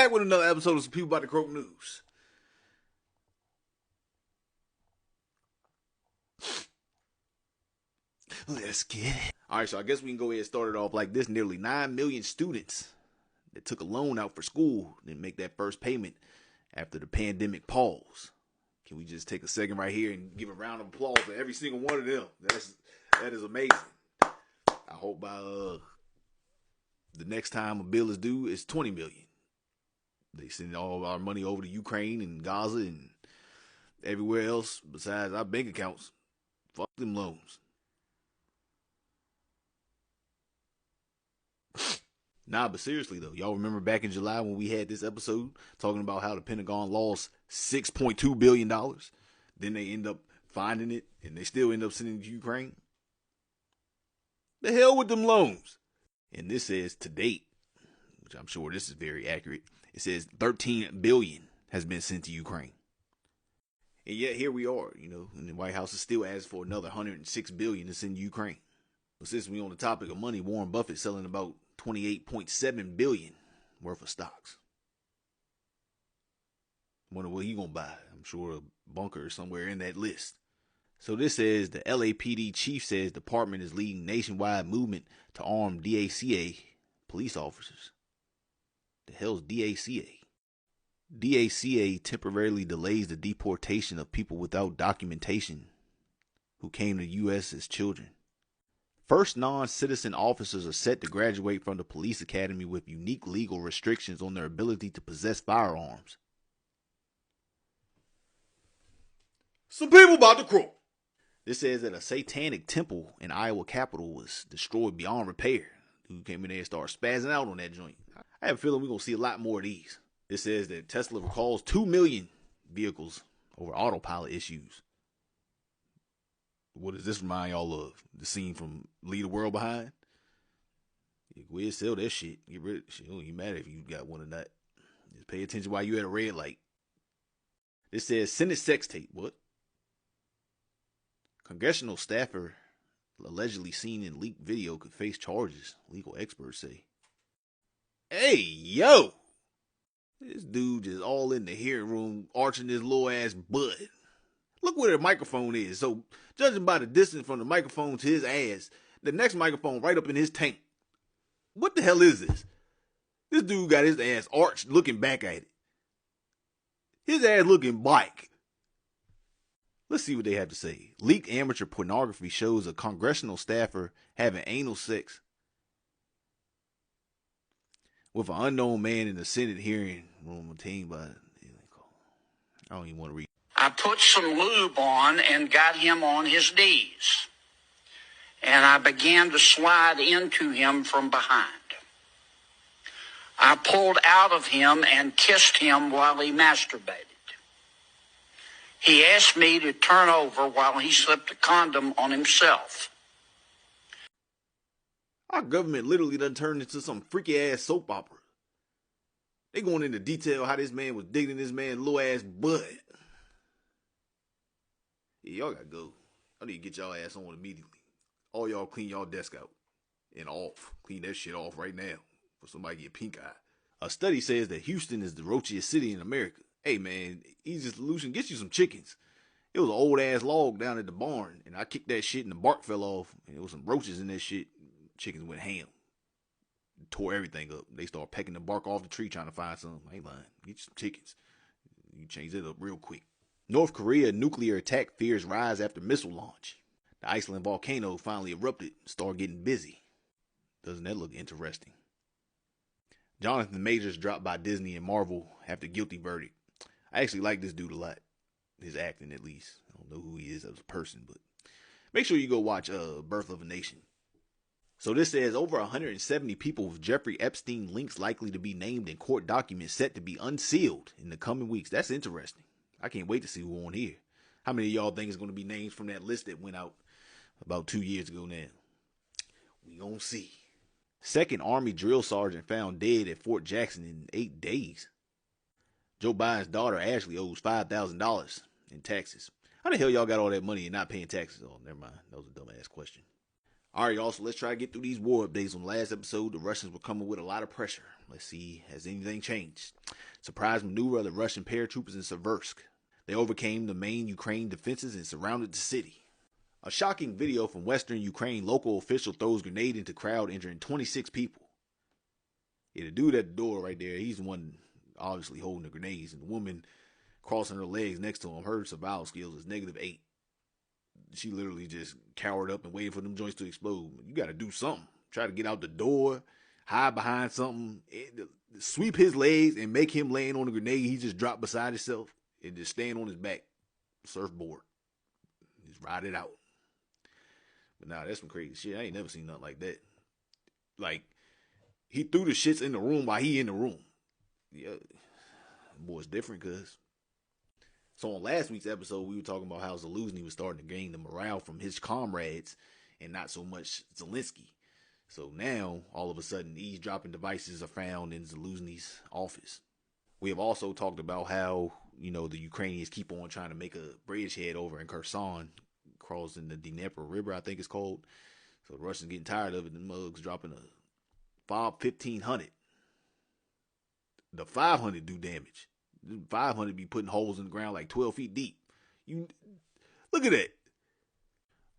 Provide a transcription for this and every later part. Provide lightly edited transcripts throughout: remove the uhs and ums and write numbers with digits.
back with another episode of Some People About the Croak News. Let's get it. Alright, so I guess we can go ahead and start it off like this. Nearly 9 million students that took a loan out for school didn't make that first payment after the pandemic pause. Can we just take a second right here and give a round of applause for every single one of them? That is amazing. I hope by the next time a bill is due, it's 20 million. They send all our money over to Ukraine and Gaza and everywhere else besides our bank accounts. Fuck them loans. Nah, but seriously though, y'all remember back in July when we had this episode talking about how the Pentagon lost $6.2 billion? Then they end up finding it and they still end up sending it to Ukraine? The hell with them loans. And this says to date, which I'm sure this is very accurate, it says 13 billion has been sent to Ukraine. And yet here we are, and the White House is still asking for another 106 billion to send to Ukraine. But since we on the topic of money, Warren Buffett selling about 28.7 billion worth of stocks. Wonder what he gonna buy. I'm sure a bunker somewhere in that list. So this says the LAPD chief says department is leading nationwide movement to arm DACA police officers. The hell's DACA? DACA temporarily delays the deportation of people without documentation who came to the U.S. as children. First non-citizen officers are set to graduate from the police academy with unique legal restrictions on their ability to possess firearms. Some people about to croak. This says that a satanic temple in Iowa Capitol was destroyed beyond repair. Dude came in there and started spazzing out on that joint. I have a feeling we're going to see a lot more of these. It says that Tesla recalls 2 million vehicles over autopilot issues. What does this remind y'all of? The scene from Leave the World Behind? Go ahead, sell that shit. Get rid of it. Shit, don't even matter if you got one or not. Just pay attention while you at a red light. This says Senate sex tape. What? Congressional staffer allegedly seen in leaked video could face charges, legal experts say. Hey, yo! This dude just all in the hearing room, arching his little ass butt. Look where the microphone is. So, judging by the distance from the microphone to his ass, the next microphone right up in his tank. What the hell is this? This dude got his ass arched looking back at it. His ass looking bike. Let's see what they have to say. Leaked amateur pornography shows a congressional staffer having anal sex with an unknown man in the Senate hearing room obtained by... I don't even want to read. I put some lube on and got him on his knees. And I began to slide into him from behind. I pulled out of him and kissed him while he masturbated. He asked me to turn over while he slipped a condom on himself. Our government literally done turned into some freaky ass soap opera. They going into detail how this man was digging this man's little ass butt. Yeah, y'all gotta go. I need to get y'all ass on immediately. All y'all clean y'all desk out and off. Clean that shit off right now before somebody get pink eye. A study says that Houston is the roachiest city in America. Hey man, easiest solution, get you some chickens. It was an old ass log down at the barn and I kicked that shit and the bark fell off and there was some roaches in that shit. Chickens went ham. Tore everything up. They started pecking the bark off the tree trying to find something. I ain't lying. Get you some chickens. You change it up real quick. North Korea nuclear attack fears rise after missile launch. The Iceland volcano finally erupted and started getting busy. Doesn't that look interesting? Jonathan Majors dropped by Disney and Marvel after guilty verdict. I actually like this dude a lot. His acting, at least. I don't know who he is as a person, but make sure you go watch Birth of a Nation. So this says over 170 people with Jeffrey Epstein links likely to be named in court documents set to be unsealed in the coming weeks. That's interesting. I can't wait to see who on here. How many of y'all think is going to be names from that list that went out about 2 years ago now? We gonna see. Second Army drill sergeant found dead at Fort Jackson in 8 days. Joe Biden's daughter Ashley owes $5,000 in taxes. How the hell y'all got all that money and not paying taxes? Oh, never mind. That was a dumbass question. All right, y'all, so let's try to get through these war updates. On the last episode, the Russians were coming with a lot of pressure. Let's see, has anything changed? Surprise maneuver of the Russian paratroopers in Seversk. They overcame the main Ukraine defenses and surrounded the city. A shocking video from western Ukraine. Local official throws grenade into crowd, injuring 26 people. Yeah, the dude at the door right there, he's the one obviously holding the grenades. And the woman crossing her legs next to him, her survival skills is -8. She literally just cowered up and waited for them joints to explode. You got to do something. Try to get out the door, hide behind something, sweep his legs and make him laying on the grenade. He just dropped beside himself and just stand on his back, surfboard. Just ride it out. But nah, that's some crazy shit. I ain't never seen nothing like that. Like, he threw the shits in the room while he in the room. Yeah, boy's different, cuz. So on last week's episode, we were talking about how Zelensky was starting to gain the morale from his comrades and not so much Zelensky. So now, all of a sudden, eavesdropping devices are found in Zelensky's office. We have also talked about how, the Ukrainians keep on trying to make a bridgehead over in Kherson, crossing the Dnieper River, I think it's called. So the Russians getting tired of it. The mugs dropping a Fob 1500. The 500 do damage. 500 be putting holes in the ground like 12 feet deep. You look at that.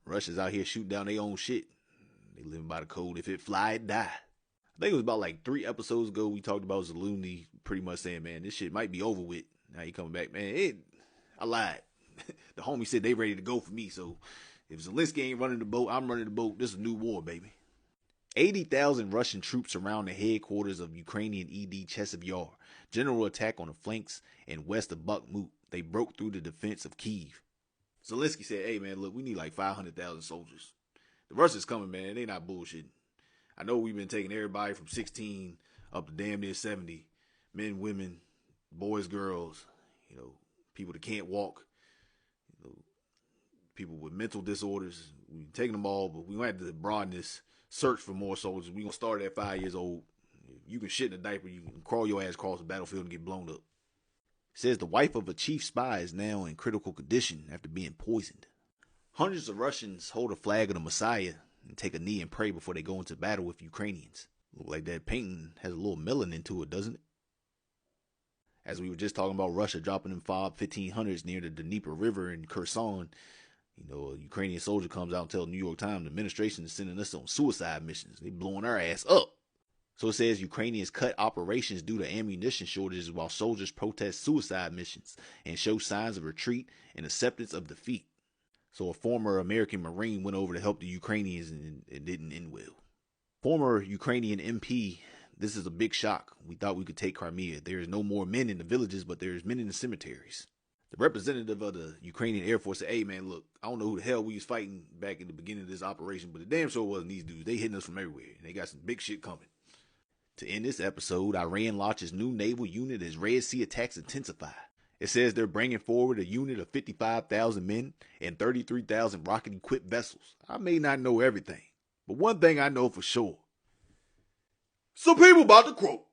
Russians out here shooting down their own shit. They living by the code. If it fly, it die. I think it was about like 3 episodes ago we talked about Zelensky pretty much saying, man, this shit might be over with. Now he coming back, man. I lied. The homie said they ready to go for me. So if Zelensky ain't running the boat, I'm running the boat. This is a new war, baby. 80,000 Russian troops surround the headquarters of Ukrainian ED Chasiv Yar. General attack on the flanks and west of Bakhmut. They broke through the defense of Kyiv. Zelensky said, hey, man, look, we need like 500,000 soldiers. The Russians coming, man. They not bullshitting. I know we've been taking everybody from 16 up to damn near 70. Men, women, boys, girls, people that can't walk, people with mental disorders. We've taken them all, but we want to broaden this search for more soldiers. We're going to start at 5 years old. You can shit in a diaper. You can crawl your ass across the battlefield and get blown up. It says the wife of a chief spy is now in critical condition after being poisoned. Hundreds of Russians hold a flag of the Messiah and take a knee and pray before they go into battle with Ukrainians. Look like that painting has a little melanin to it, doesn't it? As we were just talking about Russia dropping them Fob 1500s near the Dnieper River in Kherson, a Ukrainian soldier comes out and tells the New York Times the administration is sending us on suicide missions. They blowing our ass up. So it says Ukrainians cut operations due to ammunition shortages while soldiers protest suicide missions and show signs of retreat and acceptance of defeat. So a former American Marine went over to help the Ukrainians and it didn't end well. Former Ukrainian MP, this is a big shock. We thought we could take Crimea. There is no more men in the villages, but there's men in the cemeteries. The representative of the Ukrainian Air Force said, hey, man, look, I don't know who the hell we was fighting back in the beginning of this operation, but the damn sure wasn't these dudes. They hitting us from everywhere, and they got some big shit coming. To end this episode, Iran launches new naval unit as Red Sea attacks intensify. It says they're bringing forward a unit of 55,000 men and 33,000 rocket-equipped vessels. I may not know everything, but one thing I know for sure. Some people about to croak.